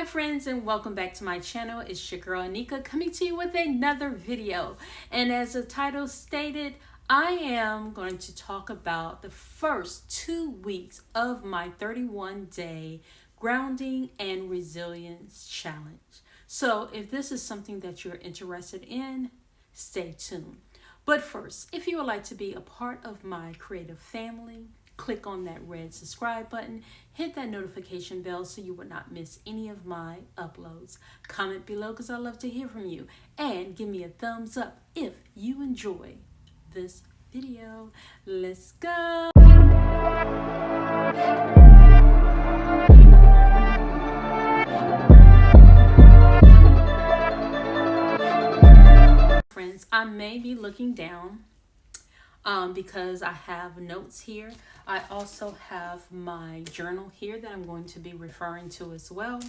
Hi friends, and welcome back to my channel. It's your girl Anika coming to you with another video. And as the title stated, I am going to talk about the first 2 weeks of my 31-day grounding and resilience challenge. So if this is something that you're interested in, stay tuned. But first, if you would like to be a part of my creative family, click on that red subscribe button, hit that notification bell so you will not miss any of my uploads. Comment below because I love to hear from you. And give me a thumbs up if you enjoy this video. Let's go! Friends, I may be looking down because I have notes here. I also have my journal here that I'm going to be referring to as well.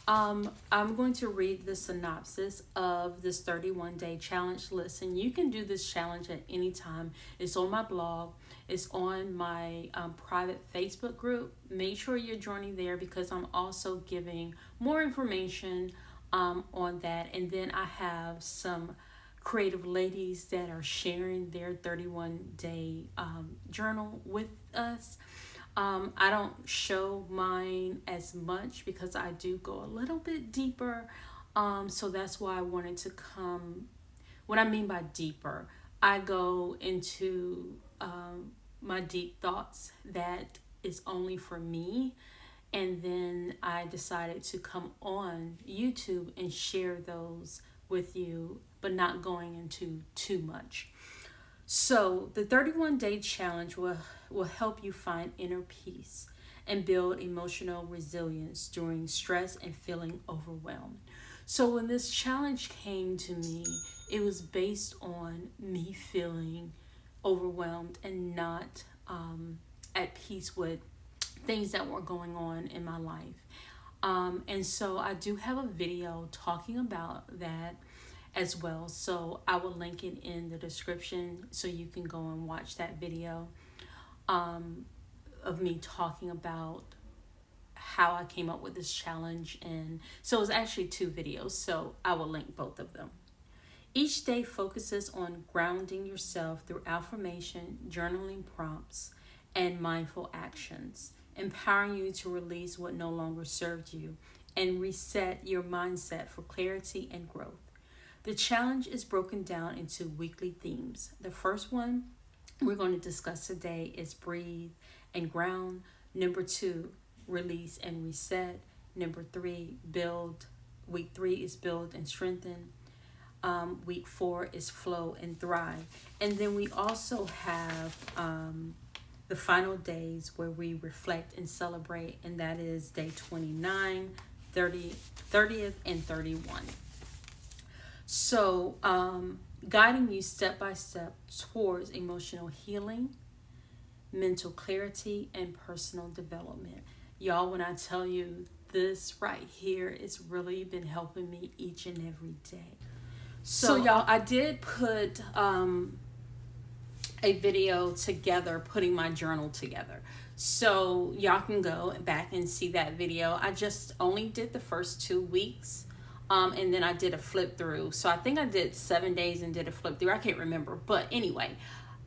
I'm going to read the synopsis of this 31-day challenge. Listen, you can do this challenge at any time. It's on my blog. It's on my private Facebook group. Make sure you're joining there because I'm also giving more information on that. And then I have some creative ladies that are sharing their 31-day journal with us. I don't show mine as much because I do go a little bit deeper. So that's why I wanted to come. What I mean by deeper, I go into my deep thoughts that is only for me. And then I decided to come on YouTube and share those with you, but not going into too much. So the 31-day challenge will help you find inner peace and build emotional resilience during stress and feeling overwhelmed. So when this challenge came to me, it was based on me feeling overwhelmed and not at peace with things that were going on in my life. And so I do have a video talking about that as well. So I will link it in the description so you can go and watch that video of me talking about how I came up with this challenge. And so it's actually 2 videos, so I will link both of them. Each day focuses on grounding yourself through affirmation, journaling prompts, and mindful actions, empowering you to release what no longer served you and reset your mindset for clarity and growth. The challenge is broken down into weekly themes. The first one we're going to discuss today is breathe and ground. Number 2, release and reset. Number 3, build. Week 3 is build and strengthen. Week 4 is flow and thrive. And then we also have the final days where we reflect and celebrate, and that is day 29, 30th, and 31. So, guiding you step by step towards emotional healing, mental clarity, and personal development. Y'all, when I tell you this right here, it's really been helping me each and every day. So y'all, I did put a video together putting my journal together, so y'all can go back and see that video. I just only did the first 2 weeks, and then I did a flip through. So I think I did 7 days and did a flip through. I can't remember, but anyway,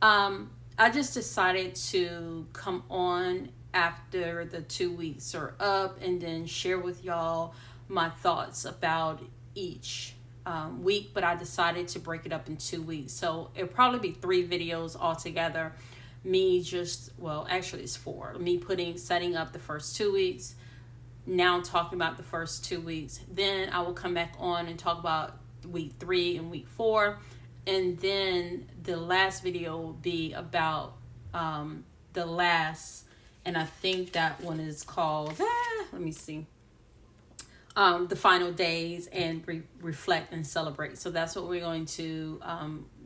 I just decided to come on after the 2 weeks are up and then share with y'all my thoughts about each week, but I decided to break it up in 2 weeks. So it'll probably be 3 videos altogether. Me just, well, actually it's 4. Me setting up the first 2 weeks, now talking about the first 2 weeks. Then I will come back on and talk about week 3 and week 4. And then the last video will be about the last, and I think that one is called, let me see. The final days and reflect and celebrate. So that's what we're going to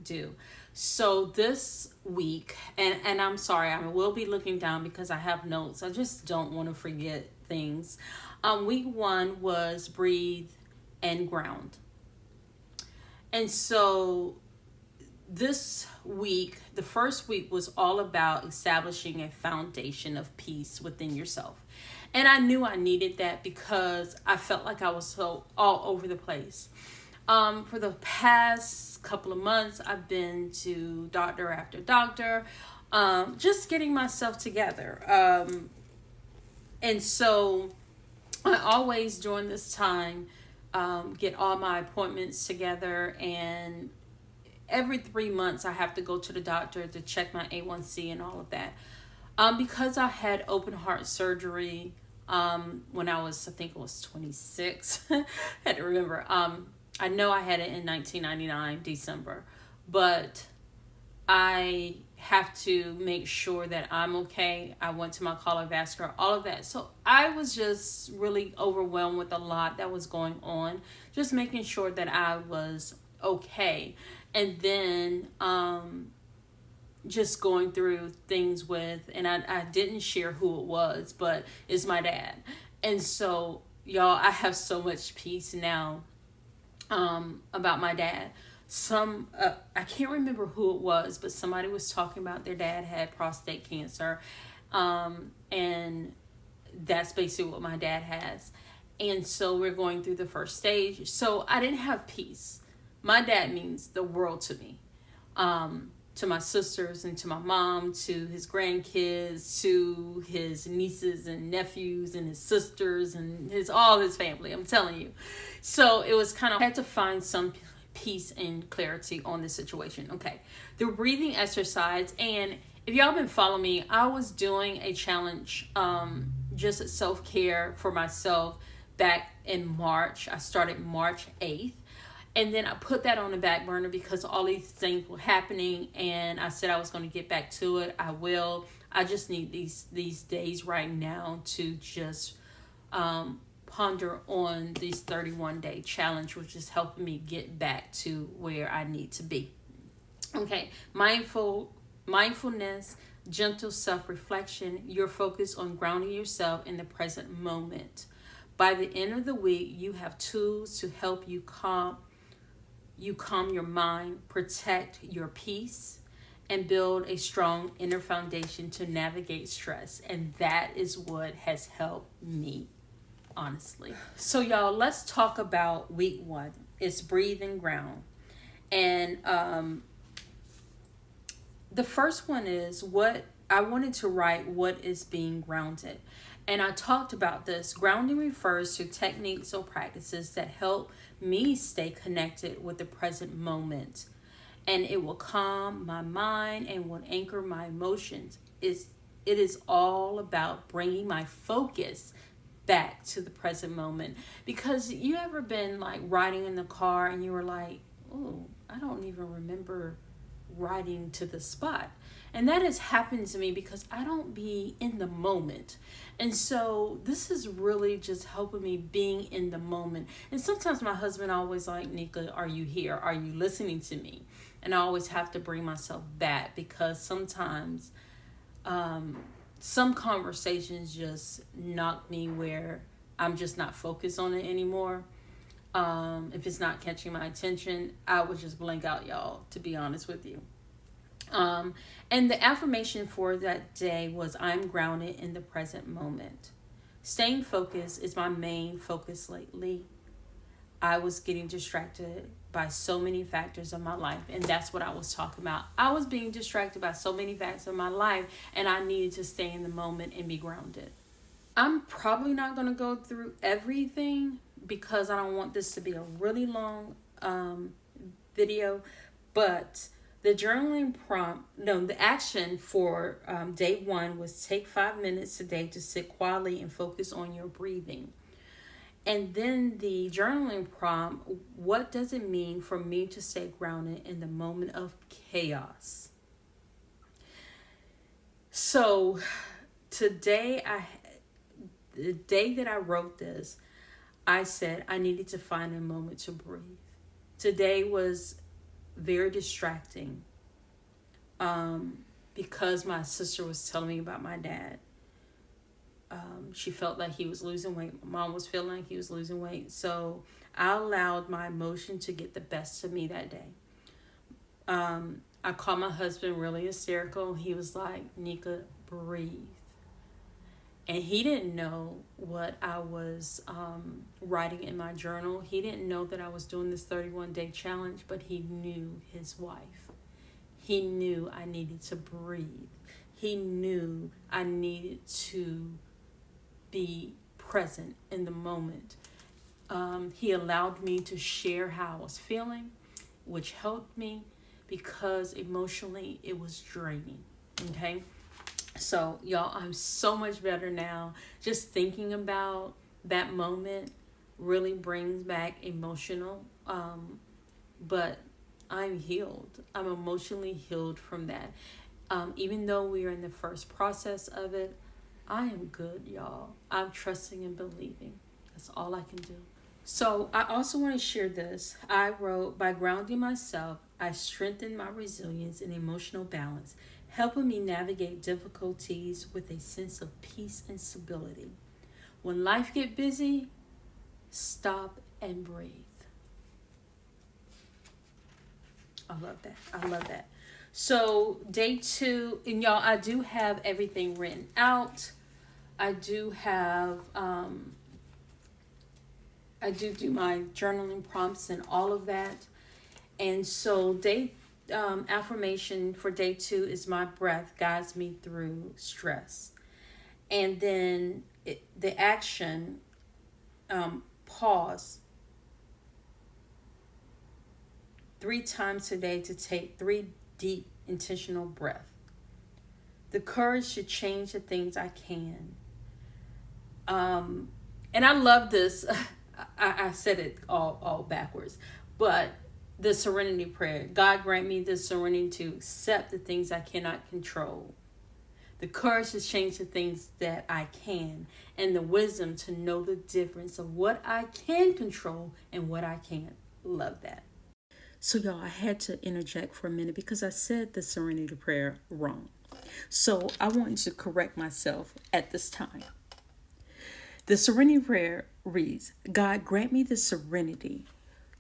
do. So this week, and I'm sorry, I will be looking down because I have notes. I just don't want to forget things. Week 1 was breathe and ground. And so this week, the first week was all about establishing a foundation of peace within yourself. And I knew I needed that because I felt like I was so all over the place. For the past couple of months, I've been to doctor after doctor, just getting myself together. And so I always, during this time, get all my appointments together, and every 3 months I have to go to the doctor to check my A1C and all of that. Because I had open heart surgery when I was, I think it was 26. I had to remember. I know I had it in 1999, December. But I have to make sure that I'm okay. I went to my cardiovascular, all of that. So I was just really overwhelmed with a lot that was going on. Just making sure that I was okay. And then just going through things with, and I didn't share who it was, but it's my dad. And so, y'all, I have so much peace now about my dad. I can't remember who it was, but somebody was talking about their dad had prostate cancer. And that's basically what my dad has. And so we're going through the first stage. So I didn't have peace. My dad means the world to me. To my sisters and to my mom, to his grandkids, to his nieces and nephews and his sisters and all his family. I'm telling you. So it was kind of, I had to find some peace and clarity on the situation. Okay. The breathing exercise. And if y'all been following me, I was doing a challenge, just self-care for myself back in March. I started March 8th. And then I put that on the back burner because all these things were happening, and I said I was going to get back to it. I will. I just need these days right now to just ponder on this 31-day challenge, which is helping me get back to where I need to be. Okay, mindfulness, gentle self-reflection. You're focused on grounding yourself in the present moment. By the end of the week, you have tools to help you calm your mind, protect your peace, and build a strong inner foundation to navigate stress. And that is what has helped me, honestly. So y'all, let's talk about week 1. It's breathe and ground. And the first one is what I wanted to write, what is being grounded. And I talked about this. Grounding refers to techniques or practices that help me stay connected with the present moment. And it will calm my mind and will anchor my emotions. It is all about bringing my focus back to the present moment. Because you ever been like riding in the car and you were like, oh, I don't even remember riding to the spot. And that has happened to me because I don't be in the moment. And so this is really just helping me being in the moment. And sometimes my husband always like, Nika, are you here? Are you listening to me? And I always have to bring myself back because sometimes some conversations just knock me where I'm just not focused on it anymore. If it's not catching my attention, I would just blank out, y'all, to be honest with you. And the affirmation for that day was, I'm grounded in the present moment. Staying focused is my main focus lately. I was getting distracted by so many factors of my life. And that's what I was talking about. I was being distracted by so many factors of my life, and I needed to stay in the moment and be grounded. I'm probably not going to go through everything because I don't want this to be a really long video, but the journaling the action for day 1 was take 5 minutes a day to sit quietly and focus on your breathing. And then the journaling prompt, what does it mean for me to stay grounded in the moment of chaos? So today, the day that I wrote this, I said I needed to find a moment to breathe. Today was very distracting because my sister was telling me about my dad. She felt like he was losing weight. My mom was feeling like he was losing weight. So I allowed my emotion to get the best of me that day. I called my husband really hysterical. He was like, Nika, breathe. And he didn't know what I was writing in my journal. He didn't know that I was doing this 31-day challenge, but he knew his wife. He knew I needed to breathe. He knew I needed to be present in the moment. He allowed me to share how I was feeling, which helped me because emotionally it was draining. Okay. So, y'all, I'm so much better now. Just thinking about that moment really brings back emotional. But I'm healed. I'm emotionally healed from that. Even though we are in the first process of it, I am good, y'all. I'm trusting and believing. That's all I can do. So, I also want to share this. I wrote, by grounding myself, I strengthened my resilience and emotional balance, helping me navigate difficulties with a sense of peace and stability. When life get busy, stop and breathe. I love that. I love that. So day 2, and y'all, I do have everything written out. I do have, I do my journaling prompts and all of that. And so affirmation for day 2 is my breath guides me through stress. And then the action, pause 3 times a day to take 3 deep intentional breaths. The courage to change the things I can. And I love this. I said it all backwards, but the serenity prayer. God grant me the serenity to accept the things I cannot control, the courage to change the things that I can, and the wisdom to know the difference of what I can control and what I can't. Love that. So y'all, I had to interject for a minute because I said the serenity prayer wrong. So I wanted to correct myself at this time. The serenity prayer reads, God grant me the serenity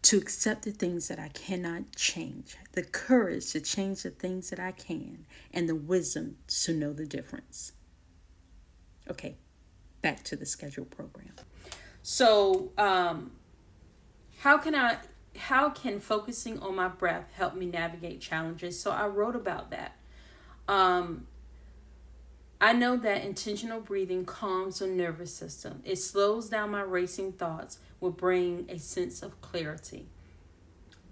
to accept the things that I cannot change, the courage to change the things that I can, and the wisdom to know the difference. Okay, back to the scheduled program. So, how can focusing on my breath help me navigate challenges? So I wrote about that. I know that intentional breathing calms the nervous system. It slows down my racing thoughts, will bring a sense of clarity.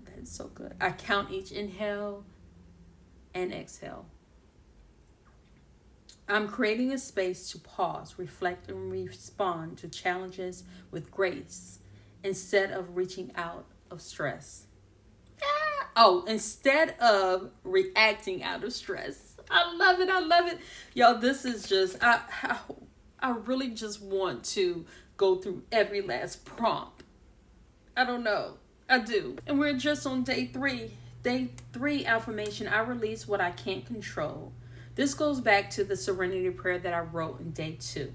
That is so good. I count each inhale and exhale. I'm creating a space to pause, reflect, and respond to challenges with grace instead of reaching out of stress. Instead of reacting out of stress. I love it. I love it. Y'all, this is just, I really just want to go through every last prompt. I don't know. I do. And we're just on day 3. Day 3 affirmation, I release what I can't control. This goes back to the serenity prayer that I wrote in day 2.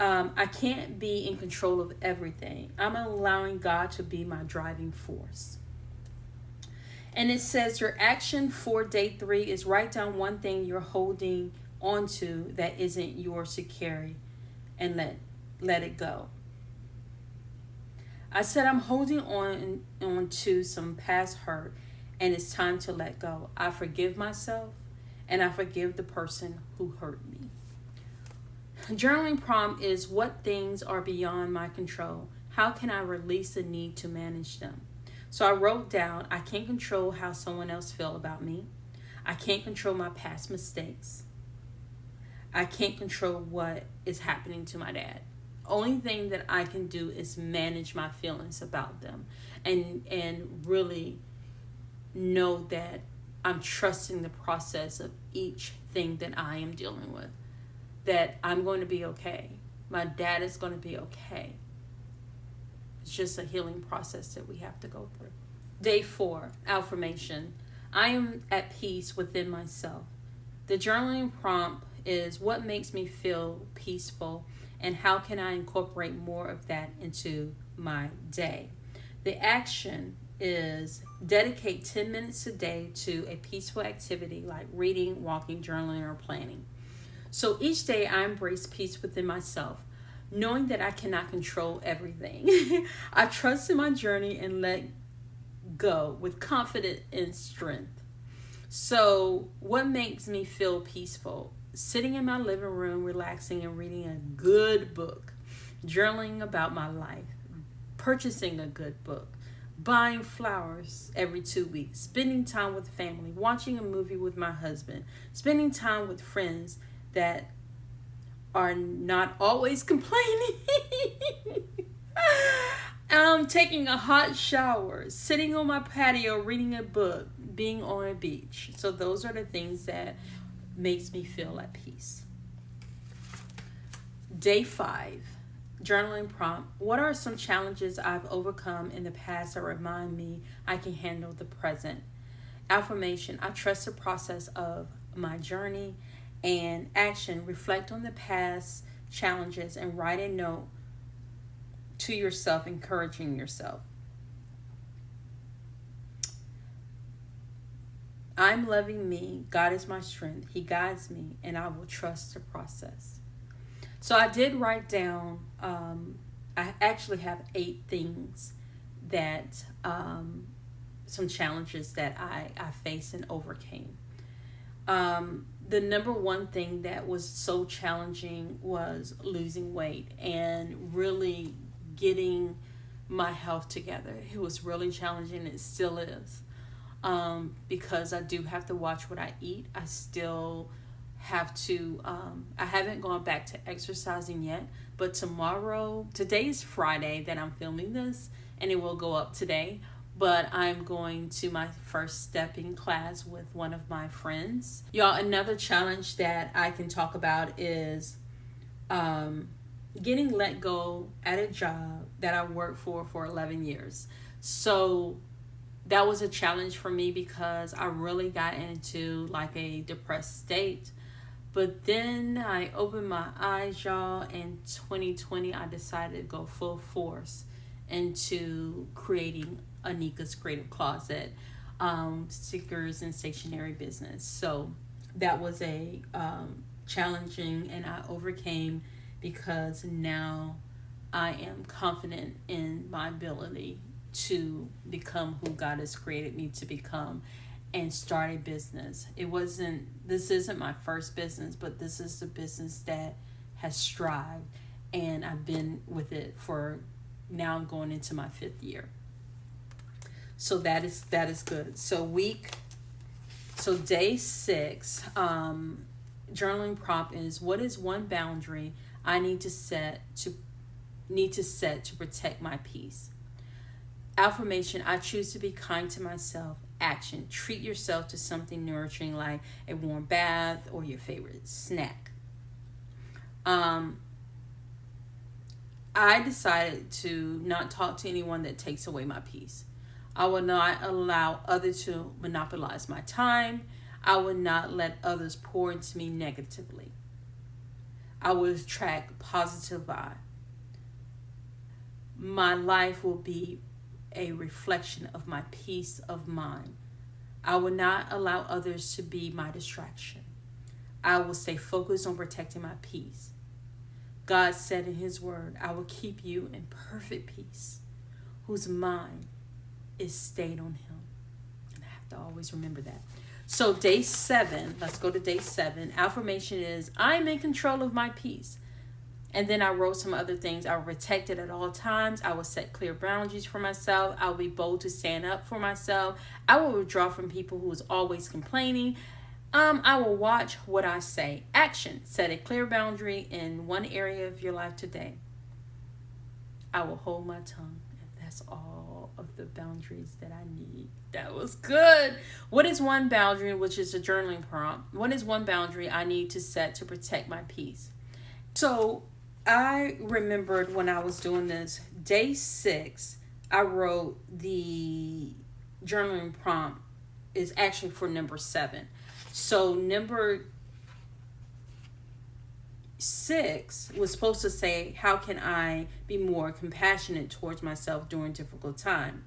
I can't be in control of everything. I'm allowing God to be my driving force. And it says your action for day 3 is write down one thing you're holding onto that isn't yours to carry and let it go. I said I'm holding on to some past hurt and it's time to let go. I forgive myself and I forgive the person who hurt me. Journaling prompt is what things are beyond my control? How can I release the need to manage them? So I wrote down, I can't control how someone else feels about me. I can't control my past mistakes. I can't control what is happening to my dad. Only thing that I can do is manage my feelings about them and really know that I'm trusting the process of each thing that I am dealing with. That I'm going to be okay. My dad is going to be okay. It's just a healing process that we have to go through. Day 4, affirmation. I am at peace within myself. The journaling prompt is what makes me feel peaceful and how can I incorporate more of that into my day. The action is dedicate 10 minutes a day to a peaceful activity like reading, walking, journaling, or planning. So each day I embrace peace within myself, knowing that I cannot control everything. I trust in my journey and let go with confidence and strength. So, what makes me feel peaceful? Sitting in my living room, relaxing and reading a good book, journaling about my life, purchasing a good book, buying flowers every 2 weeks, spending time with family, watching a movie with my husband, spending time with friends that are not always complaining. Taking a hot shower, sitting on my patio, reading a book, being on a beach. So those are the things that makes me feel at peace. Day 5, journaling prompt. What are some challenges I've overcome in the past that remind me I can handle the present? Affirmation. I trust the process of my journey. And action. Reflect on the past challenges and write a note to yourself, encouraging yourself. I'm loving me. God is my strength. He guides me, and I will trust the process. So I did write down, I actually have 8 things that, some challenges that I faced and overcame. The number one thing that was so challenging was losing weight and really getting my health together. It was really challenging. It still is. Because I do have to watch what I eat. I still have to, I haven't gone back to exercising yet, but today is Friday that I'm filming this, and it will go up today. But I'm going to my first stepping class with one of my friends. Y'all, another challenge that I can talk about is getting let go at a job that I worked for 11 years. So that was a challenge for me because I really got into like a depressed state. But then I opened my eyes, y'all. In 2020, I decided to go full force into creating Anika's Creative Closet, stickers and stationery business. So that was a challenging, and I overcame because now I am confident in my ability to become who God has created me to become and start a business. This isn't my first business, but this is the business that has thrived, and I've been with it for now. I'm going into my 5th year. So that is good. So day 6, journaling prompt is, what is one boundary I need to set to protect my peace? Affirmation, I choose to be kind to myself. Action, treat yourself to something nourishing like a warm bath or your favorite snack. I decided to not talk to anyone that takes away my peace. I will not allow others to monopolize my time. I will not let others pour into me negatively. I will attract positive vibe. My life will be a reflection of my peace of mind. I will not allow others to be my distraction. I will stay focused on protecting my peace. God said in his word, I will keep you in perfect peace, whose mind is stayed on him. And I have to always remember that. So day 7, let's go to day 7. Affirmation is, I'm in control of my peace. And then I wrote some other things. I will protect it at all times. I will set clear boundaries for myself. I will be bold to stand up for myself. I will withdraw from people who is always complaining. I will watch what I say. Action, set a clear boundary in one area of your life today. I will hold my tongue. That's all of the boundaries that I need. That was good. What is one boundary, which is a journaling prompt? What is one boundary I need to set to protect my peace? So I remembered when I was doing this, day 6, I wrote the journaling prompt is actually for number 7. So number 6 was supposed to say, how can I be more compassionate towards myself during difficult time?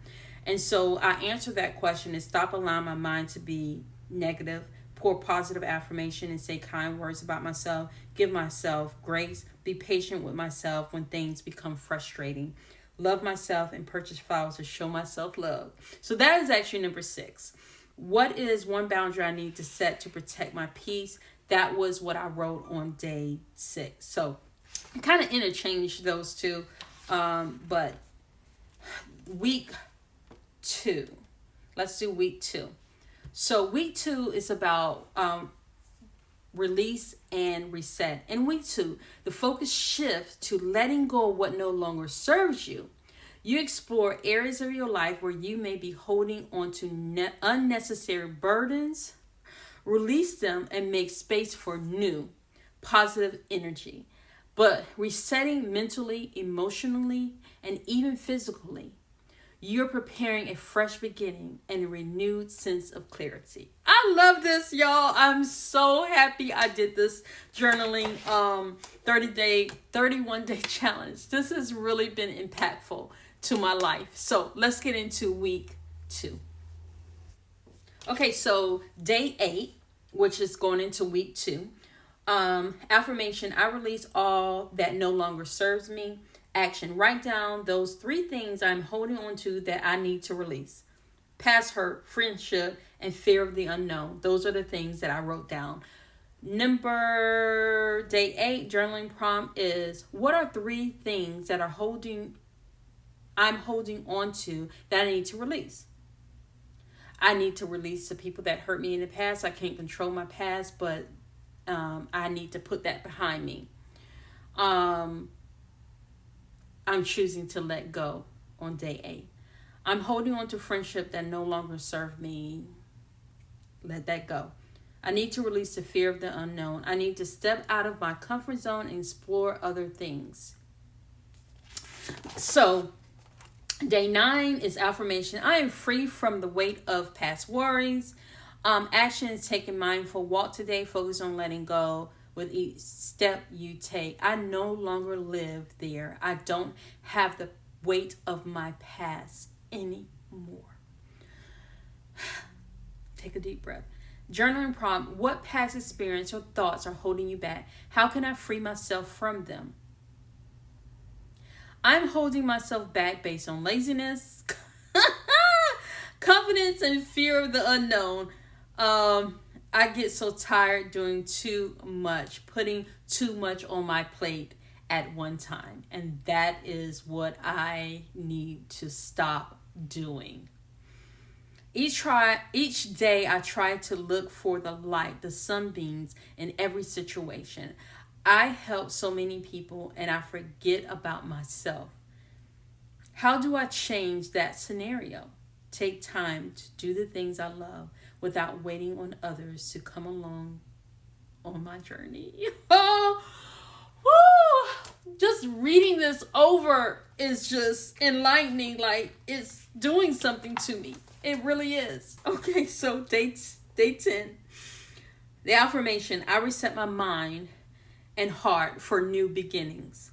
And so I answered that question and stop allowing my mind to be negative, pour positive affirmation and say kind words about myself, give myself grace, be patient with myself when things become frustrating, love myself, and purchase flowers to show myself love. So that is actually number 6. What is one boundary I need to set to protect my peace? That was what I wrote on day 6. So I kind of interchanged those two. But week 2, let's do week 2. So week 2 is about release and reset. In week 2, the focus shifts to letting go of what no longer serves you. You explore areas of your life where you may be holding on to unnecessary burdens, release them, and make space for new, positive energy. But resetting mentally, emotionally, and even physically, you're preparing a fresh beginning and a renewed sense of clarity. I love this, y'all. I'm so happy I did this journaling 31-day challenge. This has really been impactful to my life. So let's get into week 2. Okay, so day 8, which is going into week 2. Affirmation: I release all that no longer serves me. Action: write down those 3 things I'm holding on to that I need to release. Past hurt, friendship, and fear of the unknown. Those are the things that I wrote down. Day 8 journaling prompt is: what are 3 things that I'm holding on to that I need to release? I need to release the people that hurt me in the past. I can't control my past, but I need to put that behind me. I'm choosing to let go on day 8. I'm holding on to friendship that no longer serve me. Let that go. I need to release the fear of the unknown. I need to step out of my comfort zone and explore other things. So, day 9 is affirmation: I am free from the weight of past worries. Action is taking mindful walk today. Focus on letting go with each step you take. I no longer live there. I don't have the weight of my past anymore. Take a deep breath. Journaling prompt: what past experience or thoughts are holding you back? How can I free myself from them? I'm holding myself back based on laziness, confidence, and fear of the unknown. I get so tired doing too much, putting too much on my plate at one time. And that is what I need to stop doing. Each day I try to look for the light, the sunbeams in every situation. I help so many people and I forget about myself. How do I change that scenario? Take time to do the things I love without waiting on others to come along on my journey. Oh, woo! Just reading this over is just enlightening. Like, it's doing something to me. It really is. Okay, so day 10. The affirmation: I reset my mind and heart for new beginnings.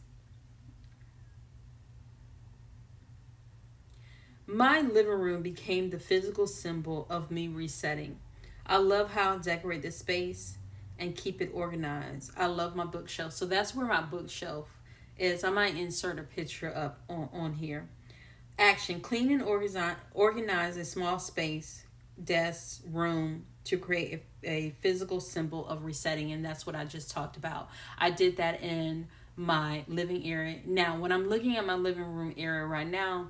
My living room became the physical symbol of me resetting. I love how I decorate the space and keep it organized. I love my bookshelf. So that's where my bookshelf is. I might insert a picture up on here. Action: clean and organize a small space, desk, room to create a physical symbol of resetting. And that's what I just talked about. I did that in my living area. Now, when I'm looking at my living room area right now,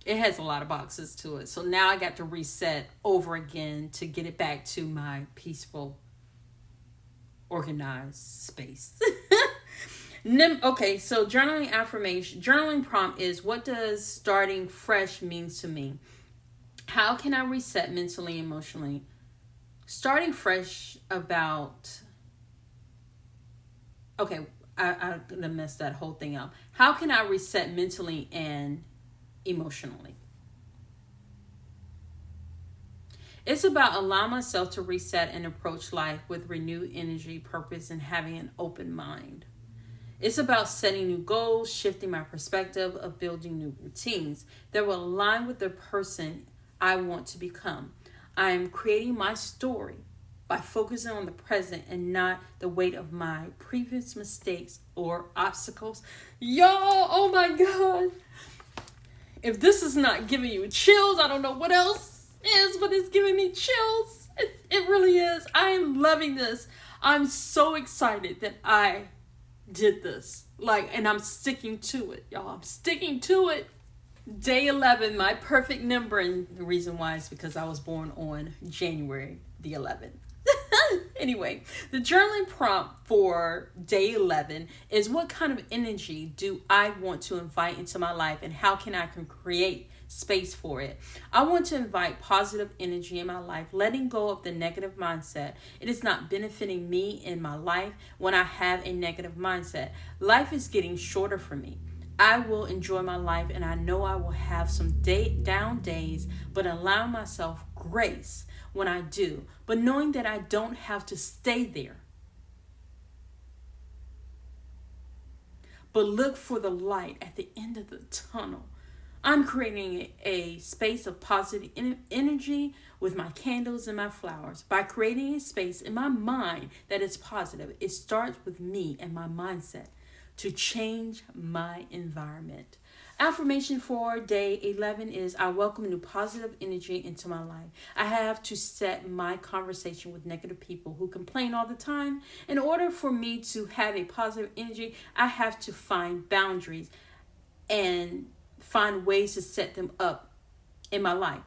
it has a lot of boxes to it. So now I got to reset over again to get it back to my peaceful, organized space. Okay, so journaling prompt is: what does starting fresh means to me? How can I reset mentally, emotionally? Starting fresh about... Okay, I'm going to mess that whole thing up. How can I reset mentally and emotionally? It's about allowing myself to reset and approach life with renewed energy, purpose, and having an open mind. It's about setting new goals, shifting my perspective, of building new routines that will align with the person I want to become. I am creating my story by focusing on the present and not the weight of my previous mistakes or obstacles. Y'all, oh my God. If this is not giving you chills, I don't know what else is, but it's giving me chills. It really is. I am loving this. I'm so excited that I did this. And I'm sticking to it, y'all. I'm sticking to it. Day 11, my perfect number. And the reason why is because I was born on January the 11th. Anyway, the journaling prompt for day 11 is, what kind of energy do I want to invite into my life, and how can I create space for it? I want to invite positive energy in my life, letting go of the negative mindset. It is not benefiting me in my life when I have a negative mindset. Life is getting shorter for me. I will enjoy my life, and I know I will have some down days, but allow myself grace when I do, but knowing that I don't have to stay there. But look for the light at the end of the tunnel. I'm creating a space of positive energy with my candles and my flowers. By creating a space in my mind that is positive, it starts with me and my mindset to change my environment. Affirmation for day 11 is, I welcome new positive energy into my life. I have to set my conversation with negative people who complain all the time. In order for me to have a positive energy, I have to find boundaries and find ways to set them up in my life.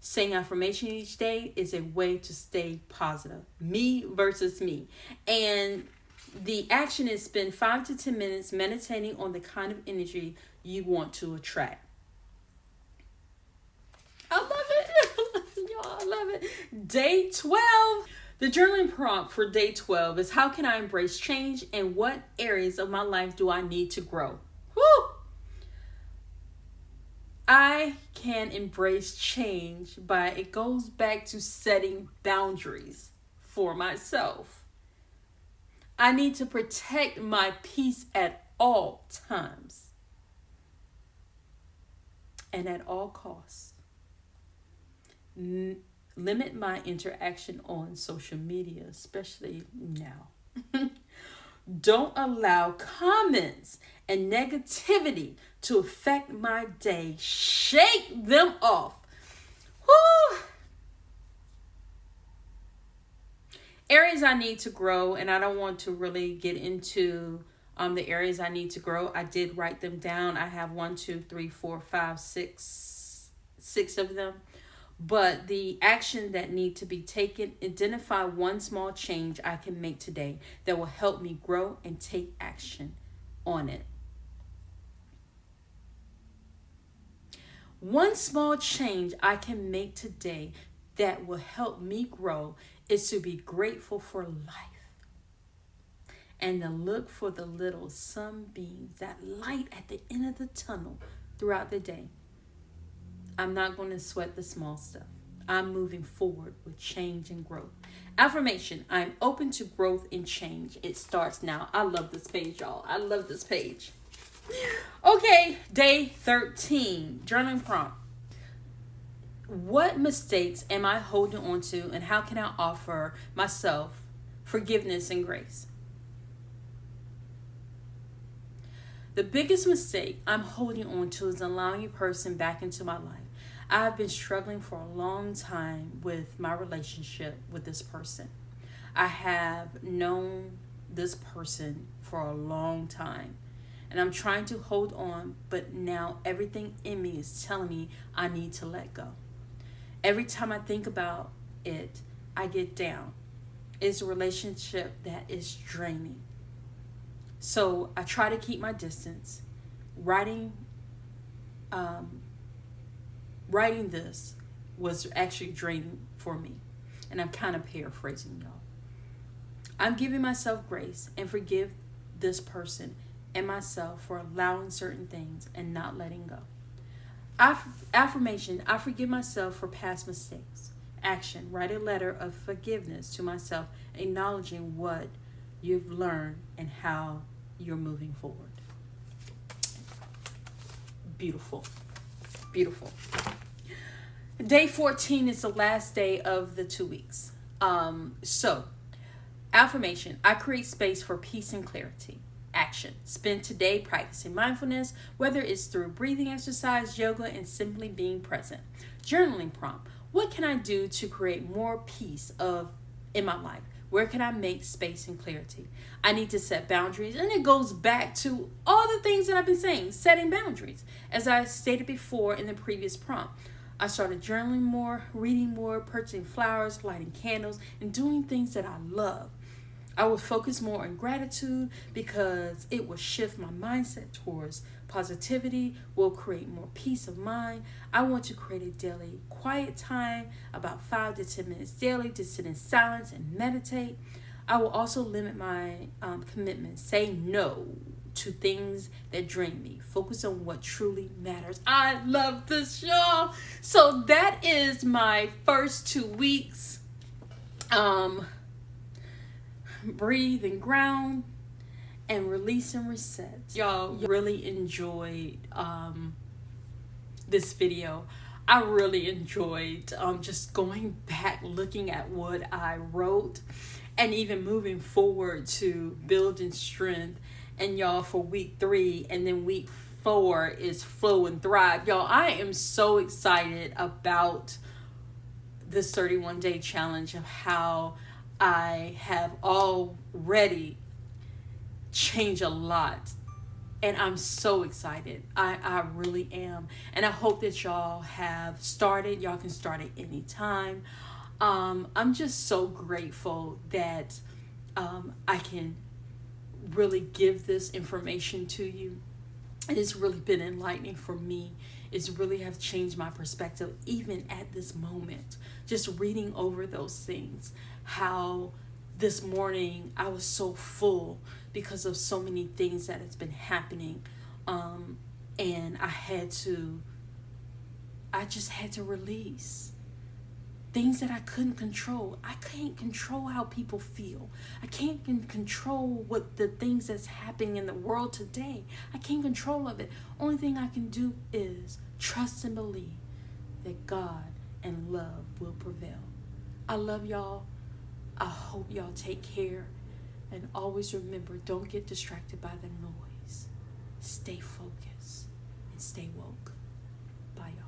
Saying affirmation each day is a way to stay positive. Me versus me. And the action is spend 5 to 10 minutes meditating on the kind of energy you want to attract. I love it. Y'all, I love it. Day 12. The journaling prompt for day 12 is, how can I embrace change, and what areas of my life do I need to grow? Woo! I can embrace change it goes back to setting boundaries for myself. I need to protect my peace at all times and at all costs. Limit my interaction on social media, especially now. Don't allow comments and negativity to affect my day. Shake them off. Woo! Areas I need to grow, and I don't want to really get into the areas I need to grow. I did write them down. I have 6 of them. But the action that need to be taken, identify one small change I can make today that will help me grow, and take action on it. One small change I can make today that will help me grow is to be grateful for life and to look for the little sunbeams, that light at the end of the tunnel throughout the day. I'm not going to sweat the small stuff. I'm moving forward with change and growth. Affirmation, I'm open to growth and change. It starts now. I love this page, y'all. I love this page. Okay, day 13, journaling prompt. What mistakes am I holding on to, and how can I offer myself forgiveness and grace? The biggest mistake I'm holding on to is allowing a person back into my life. I've been struggling for a long time with my relationship with this person. I have known this person for a long time, and I'm trying to hold on, but now everything in me is telling me I need to let go. Every time I think about it, I get down. It's a relationship that is draining. So I try to keep my distance. Writing this was actually draining for me. And I'm kind of paraphrasing, y'all. I'm giving myself grace and forgive this person and myself for allowing certain things and not letting go. Affirmation, I forgive myself for past mistakes. Action, write a letter of forgiveness to myself, acknowledging what you've learned and how you're moving forward. Beautiful. Beautiful. Day 14 is the last day of the 2 weeks. So affirmation: I create space for peace and clarity. Action: spend today practicing mindfulness, whether it's through breathing exercise, yoga, and simply being present. Journaling prompt: what can I do to create more peace in my life? Where can I make space and clarity? I need to set boundaries, and it goes back to all the things that I've been saying, setting boundaries. As I stated before in the previous prompt, I started journaling more, reading more, purchasing flowers, lighting candles, and doing things that I love. I will focus more on gratitude because it will shift my mindset towards positivity, will create more peace of mind. I want to create a daily quiet time, about 5 to 10 minutes daily, to sit in silence and meditate. I will also limit my commitments, say no to things that drain me. Focus on what truly matters. I love this, y'all. So that is my first 2 weeks. Breathe and ground and release and reset. Y'all really enjoyed this video. I really enjoyed just going back, looking at what I wrote, and even moving forward to building strength. And y'all, for week 3 and then week 4 is flow and thrive. Y'all, I am so excited about this 31-day challenge, of how I have already changed a lot. And I'm so excited. I really am. And I hope that y'all have started. Y'all can start at any time. I'm just so grateful that I can really give this information to you. And it's really been enlightening for me. It's really have changed my perspective even at this moment. Just reading over those things. How this morning I was so full because of so many things that has been happening. And I just had to release things that I couldn't control. I can't control how people feel. I can't control what the things that's happening in the world today. I can't control of it. Only thing I can do is trust and believe that God and love will prevail. I love y'all. I hope y'all take care. And always remember, don't get distracted by the noise. Stay focused and stay woke. Bye, y'all.